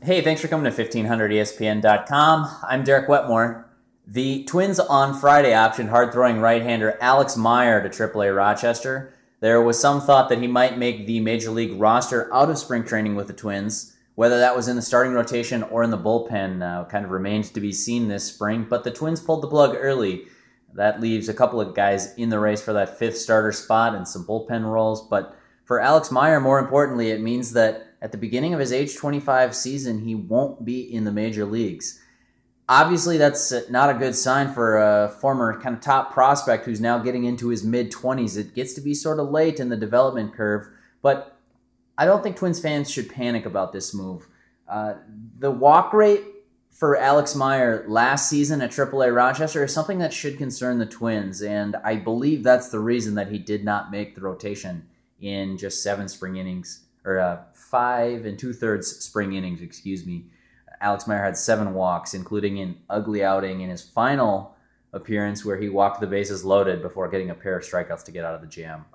Hey, thanks for coming to 1500ESPN.com. I'm Derek Wetmore. The Twins on Friday optioned hard-throwing right-hander Alex Meyer to AAA Rochester. There was some thought that he might make the Major League roster out of spring training with the Twins. Whether that was in the starting rotation or in the bullpen kind of remains to be seen this spring, but the Twins pulled the plug early. That leaves a couple of guys in the race for that fifth starter spot and some bullpen roles, but for Alex Meyer, more importantly, it means that at the beginning of his age 25 season, he won't be in the major leagues. Obviously, that's not a good sign for a former kind of top prospect who's now getting into his mid-20s. It gets to be sort of late in the development curve, but I don't think Twins fans should panic about this move. The walk rate for Alex Meyer last season at AAA Rochester is something that should concern the Twins, and I believe that's the reason that he did not make the rotation in just 7 spring innings, or 5 2/3 spring innings, excuse me. Alex Meyer had 7 walks, including an ugly outing in his final appearance where he walked the bases loaded before getting a pair of strikeouts to get out of the jam.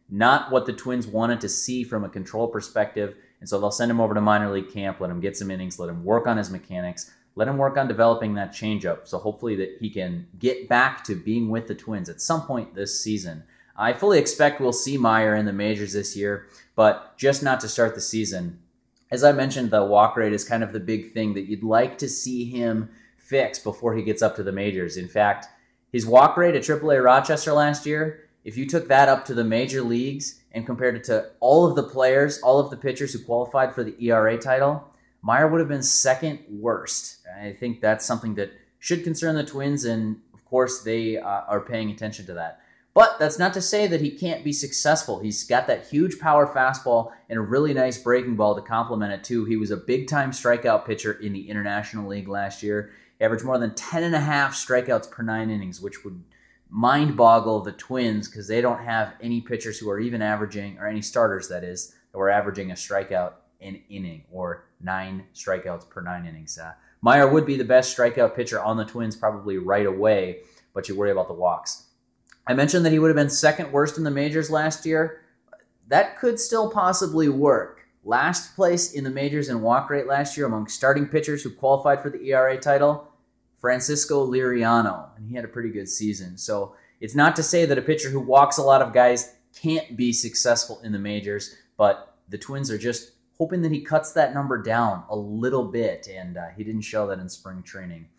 Not what the Twins wanted to see from a control perspective, and so they'll send him over to minor league camp, let him get some innings, let him work on his mechanics, let him work on developing that changeup, so hopefully that he can get back to being with the Twins at some point this season. I fully expect we'll see Meyer in the majors this year, but just not to start the season. As I mentioned, the walk rate is kind of the big thing that you'd like to see him fix before he gets up to the majors. In fact, his walk rate at AAA Rochester last year, if you took that up to the major leagues and compared it to all of the players, all of the pitchers who qualified for the ERA title, Meyer would have been second worst. I think that's something that should concern the Twins, and of course they are paying attention to that. But that's not to say that he can't be successful. He's got that huge power fastball and a really nice breaking ball to complement it too. He was a big-time strikeout pitcher in the International League last year. He averaged more than 10.5 strikeouts per 9 innings, which would mind-boggle the Twins because they don't have any pitchers who are even averaging, or any starters that is, that were averaging a strikeout an inning or 9 strikeouts per 9 innings. Meyer would be the best strikeout pitcher on the Twins probably right away, but you worry about the walks. I mentioned that he would have been second worst in the majors last year. That could still possibly work. Last place in the majors in walk rate last year among starting pitchers who qualified for the ERA title, Francisco Liriano, and he had a pretty good season. So it's not to say that a pitcher who walks a lot of guys can't be successful in the majors, but the Twins are just hoping that he cuts that number down a little bit, and he didn't show that in spring training.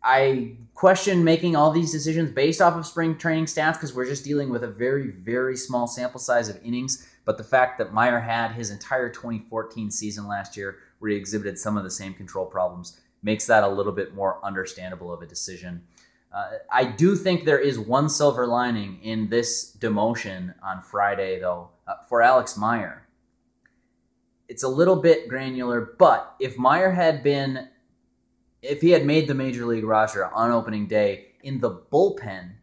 I question making all these decisions based off of spring training stats because we're just dealing with a very, very small sample size of innings. But the fact that Meyer had his entire 2014 season last year where he exhibited some of the same control problems makes that a little bit more understandable of a decision. I do think there is one silver lining in this demotion on Friday, though, for Alex Meyer. It's a little bit granular, but if Meyer had been... If he had made the Major League roster on opening day in the bullpen,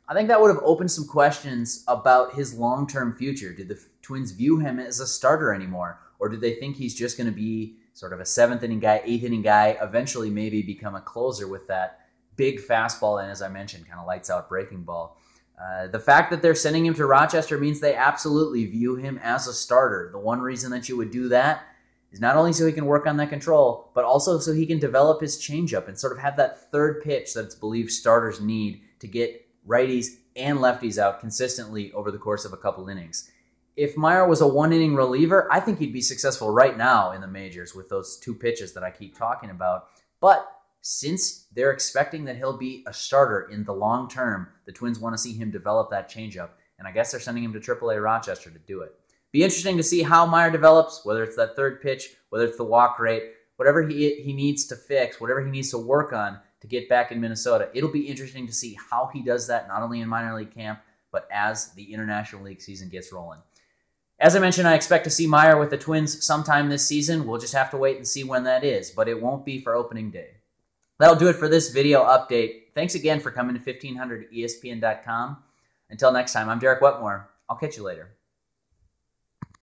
I think that would have opened some questions about his long-term future. Did the Twins view him as a starter anymore? Or do they think he's just going to be sort of a 7th-inning guy, 8th-inning guy, eventually maybe become a closer with that big fastball and, as I mentioned, kind of lights-out breaking ball? The fact that they're sending him to Rochester means they absolutely view him as a starter. The one reason that you would do that is not only so he can work on that control, but also so he can develop his changeup and sort of have that third pitch that it's believed starters need to get righties and lefties out consistently over the course of a couple innings. If Meyer was a 1-inning reliever, I think he'd be successful right now in the majors with those 2 pitches that I keep talking about. But since they're expecting that he'll be a starter in the long term, the Twins want to see him develop that changeup, and I guess they're sending him to AAA Rochester to do it. Be interesting to see how Meyer develops, whether it's that third pitch, whether it's the walk rate, whatever he needs to fix, whatever he needs to work on to get back in Minnesota. It'll be interesting to see how he does that, not only in minor league camp, but as the International League season gets rolling. As I mentioned, I expect to see Meyer with the Twins sometime this season. We'll just have to wait and see when that is, but it won't be for opening day. That'll do it for this video update. Thanks again for coming to 1500ESPN.com. Until next time, I'm Derek Wetmore. I'll catch you later.